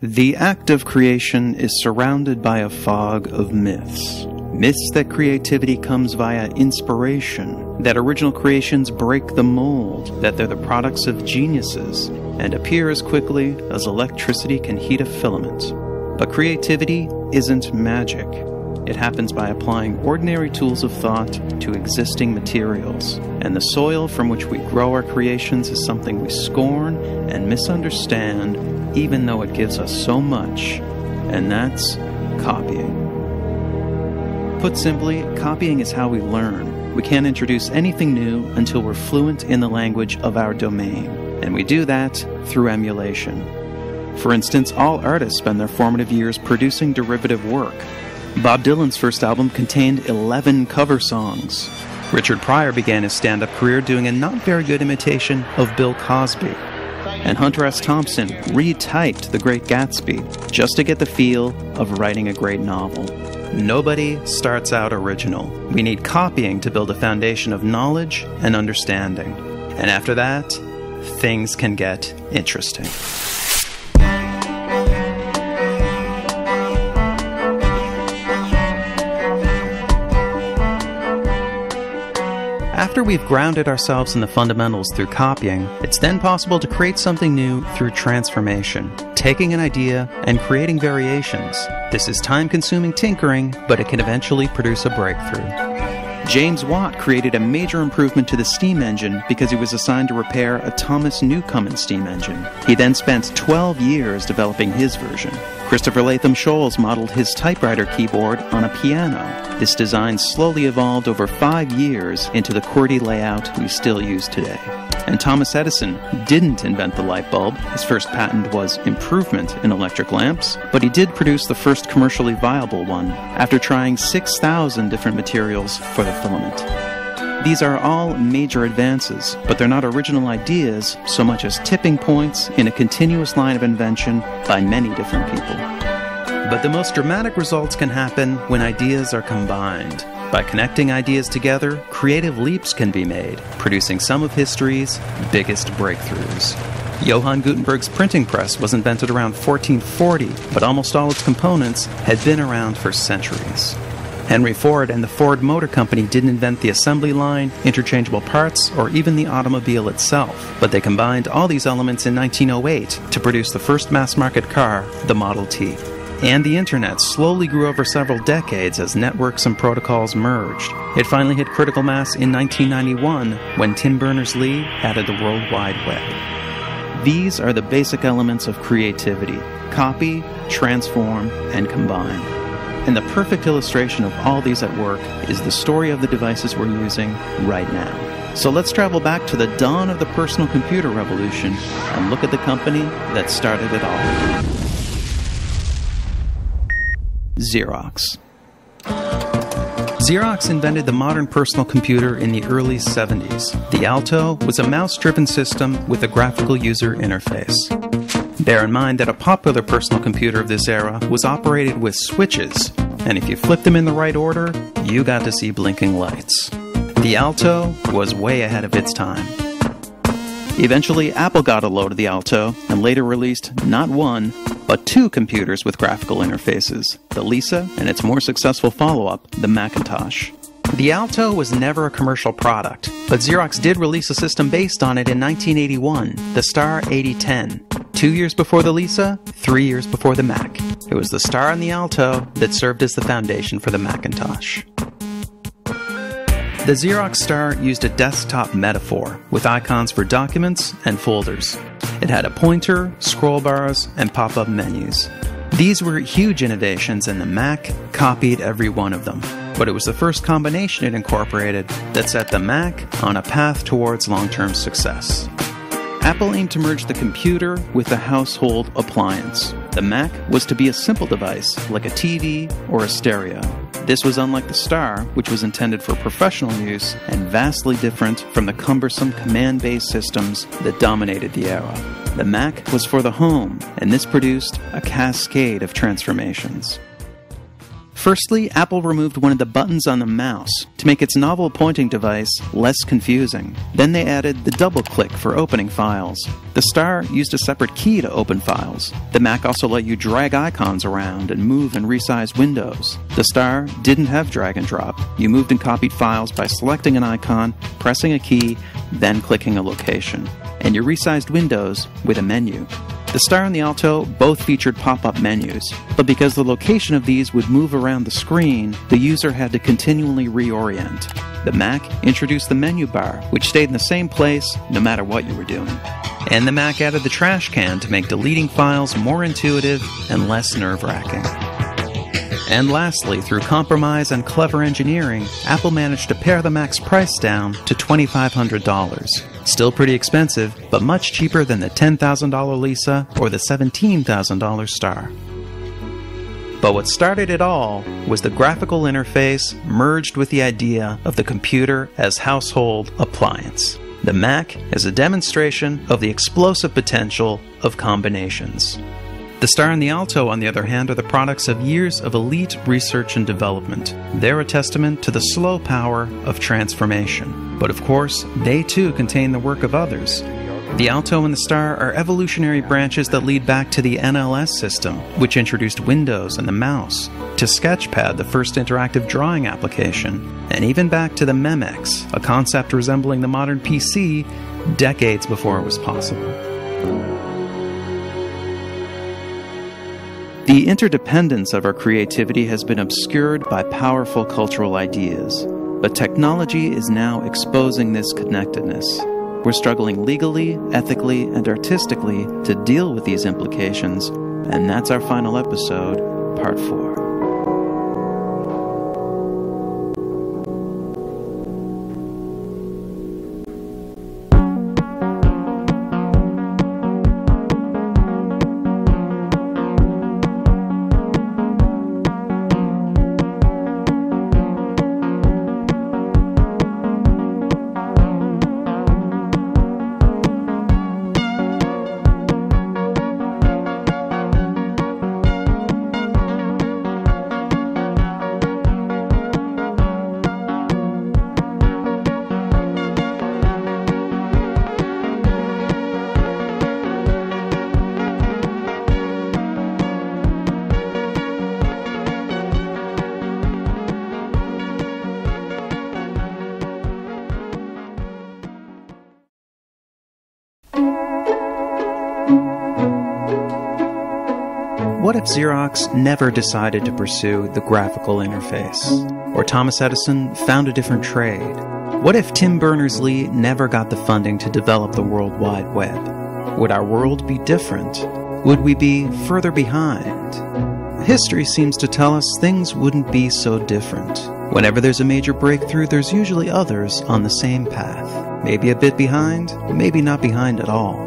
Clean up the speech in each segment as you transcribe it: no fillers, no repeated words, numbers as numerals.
The act of creation is surrounded by a fog of myths. Myths that creativity comes via inspiration, that original creations break the mold, that they're the products of geniuses, and appear as quickly as electricity can heat a filament. But creativity isn't magic. It happens by applying ordinary tools of thought to existing materials, and the soil from which we grow our creations is something we scorn and misunderstand, even though it gives us so much, and that's copying. Put simply, copying is how we learn. We can't introduce anything new until we're fluent in the language of our domain, and we do that through emulation. For instance, all artists spend their formative years producing derivative work. Bob Dylan's first album contained 11 cover songs. Richard Pryor began his stand-up career doing a not very good imitation of Bill Cosby. And Hunter S. Thompson retyped The Great Gatsby just to get the feel of writing a great novel. Nobody starts out original. We need copying to build a foundation of knowledge and understanding. And after that, things can get interesting. After we've grounded ourselves in the fundamentals through copying, it's then possible to create something new through transformation, taking an idea and creating variations. This is time-consuming tinkering, but it can eventually produce a breakthrough. James Watt created a major improvement to the steam engine because he was assigned to repair a Thomas Newcomen steam engine. He then spent 12 years developing his version. Christopher Latham Scholes modeled his typewriter keyboard on a piano. This design slowly evolved over 5 years into the QWERTY layout we still use today. And Thomas Edison didn't invent the light bulb. His first patent was improvement in electric lamps, but he did produce the first commercially viable one after trying 6,000 different materials for the filament. These are all major advances, but they're not original ideas so much as tipping points in a continuous line of invention by many different people. But the most dramatic results can happen when ideas are combined. By connecting ideas together, creative leaps can be made, producing some of history's biggest breakthroughs. Johann Gutenberg's printing press was invented around 1440, but almost all its components had been around for centuries. Henry Ford and the Ford Motor Company didn't invent the assembly line, interchangeable parts, or even the automobile itself, but they combined all these elements in 1908 to produce the first mass-market car, the Model T. And the internet slowly grew over several decades as networks and protocols merged. It finally hit critical mass in 1991 when Tim Berners-Lee added the World Wide Web. These are the basic elements of creativity: copy, transform, and combine. And the perfect illustration of all these at work is the story of the devices we're using right now. So let's travel back to the dawn of the personal computer revolution and look at the company that started it all. Xerox. Xerox invented the modern personal computer in the early 70s. The Alto was a mouse-driven system with a graphical user interface. Bear in mind that a popular personal computer of this era was operated with switches, and if you flipped them in the right order, you got to see blinking lights. The Alto was way ahead of its time. Eventually, Apple got a load of the Alto and later released not one, but 2 computers with graphical interfaces, the Lisa and its more successful follow-up, the Macintosh. The Alto was never a commercial product, but Xerox did release a system based on it in 1981, the Star 8010. 2 years before the Lisa, 3 years before the Mac. It was the Star and the Alto that served as the foundation for the Macintosh. The Xerox Star used a desktop metaphor with icons for documents and folders. It had a pointer, scroll bars, and pop-up menus. These were huge innovations, and the Mac copied every one of them. But it was the first combination it incorporated that set the Mac on a path towards long-term success. Apple aimed to merge the computer with the household appliance. The Mac was to be a simple device, like a TV or a stereo. This was unlike the Star, which was intended for professional use and vastly different from the cumbersome command-based systems that dominated the era. The Mac was for the home, and this produced a cascade of transformations. Firstly, Apple removed one of the buttons on the mouse to make its novel pointing device less confusing. Then they added the double click for opening files. The Star used a separate key to open files. The Mac also let you drag icons around and move and resize windows. The Star didn't have drag and drop. You moved and copied files by selecting an icon, pressing a key, then clicking a location. And you resized windows with a menu. The Star and the Alto both featured pop-up menus, but because the location of these would move around the screen, the user had to continually reorient. The Mac introduced the menu bar, which stayed in the same place no matter what you were doing. And the Mac added the trash can to make deleting files more intuitive and less nerve-wracking. And lastly, through compromise and clever engineering, Apple managed to pare the Mac's price down to $2,500. Still pretty expensive, but much cheaper than the $10,000 Lisa or the $17,000 Star. But what started it all was the graphical interface merged with the idea of the computer as household appliance. The Mac is a demonstration of the explosive potential of combinations. The Star and the Alto, on the other hand, are the products of years of elite research and development. They're a testament to the slow power of transformation. But of course, they too contain the work of others. The Alto and the Star are evolutionary branches that lead back to the NLS system, which introduced Windows and the mouse, to Sketchpad, the first interactive drawing application, and even back to the Memex, a concept resembling the modern PC decades before it was possible. The interdependence of our creativity has been obscured by powerful cultural ideas, but technology is now exposing this connectedness. We're struggling legally, ethically, and artistically to deal with these implications, and that's our final episode, Part 4. What if Xerox never decided to pursue the graphical interface? Or Thomas Edison found a different trade? What if Tim Berners-Lee never got the funding to develop the World Wide Web? Would our world be different? Would we be further behind? History seems to tell us things wouldn't be so different. Whenever there's a major breakthrough, there's usually others on the same path. Maybe a bit behind, maybe not behind at all.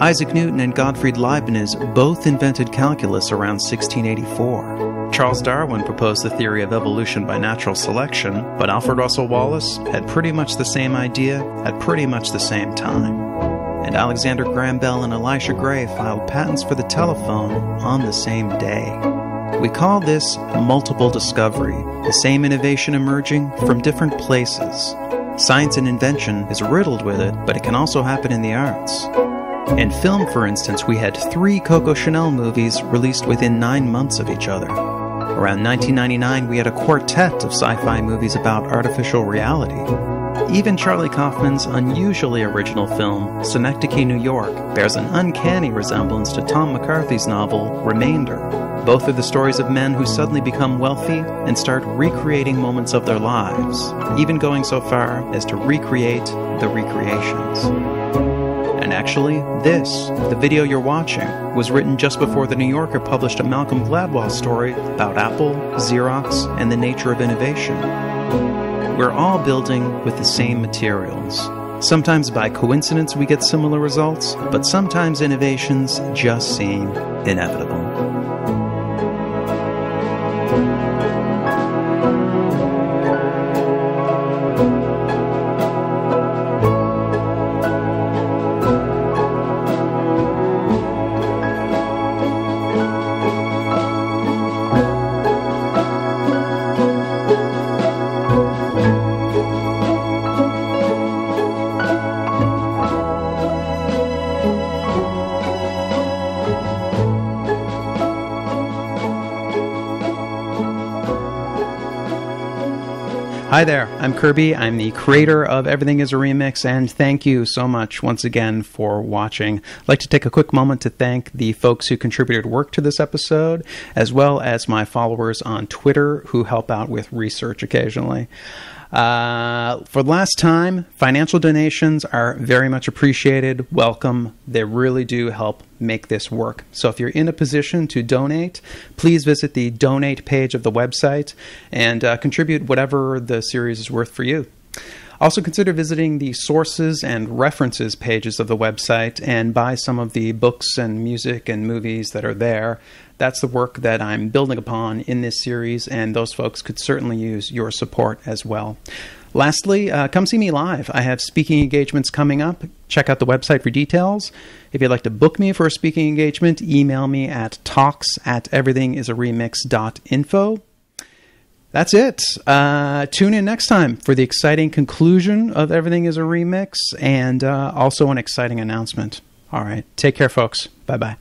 Isaac Newton and Gottfried Leibniz both invented calculus around 1684. Charles Darwin proposed the theory of evolution by natural selection, but Alfred Russel Wallace had pretty much the same idea at pretty much the same time. And Alexander Graham Bell and Elisha Gray filed patents for the telephone on the same day. We call this multiple discovery, the same innovation emerging from different places. Science and invention is riddled with it, but it can also happen in the arts. In film, for instance, we had 3 Coco Chanel movies released within 9 months of each other. Around 1999, we had a quartet of sci-fi movies about artificial reality. Even Charlie Kaufman's unusually original film, Synecdoche, New York, bears an uncanny resemblance to Tom McCarthy's novel, Remainder. Both are the stories of men who suddenly become wealthy and start recreating moments of their lives, even going so far as to recreate the recreations. And actually, the video you're watching, was written just before The New Yorker published a Malcolm Gladwell story about Apple, Xerox, and the nature of innovation. We're all building with the same materials. Sometimes by coincidence we get similar results, but sometimes innovations just seem inevitable. Hi there, I'm Kirby. I'm the creator of Everything is a Remix, and thank you so much once again for watching. I'd like to take a quick moment to thank the folks who contributed work to this episode, as well as my followers on Twitter who help out with research occasionally. For the last time, financial donations are very much appreciated. Welcome. They really do help make this work. So if you're in a position to donate, please visit the donate page of the website and contribute whatever the series is worth for you. Also consider visiting the sources and references pages of the website and buy some of the books and music and movies that are there. That's the work that I'm building upon in this series, and those folks could certainly use your support as well. Lastly, come see me live. I have speaking engagements coming up. Check out the website for details. If you'd like to book me for a speaking engagement, email me at talks@everythingisaremix.info. That's it. Tune in next time for the exciting conclusion of Everything is a Remix and also an exciting announcement. All right. Take care, folks. Bye-bye.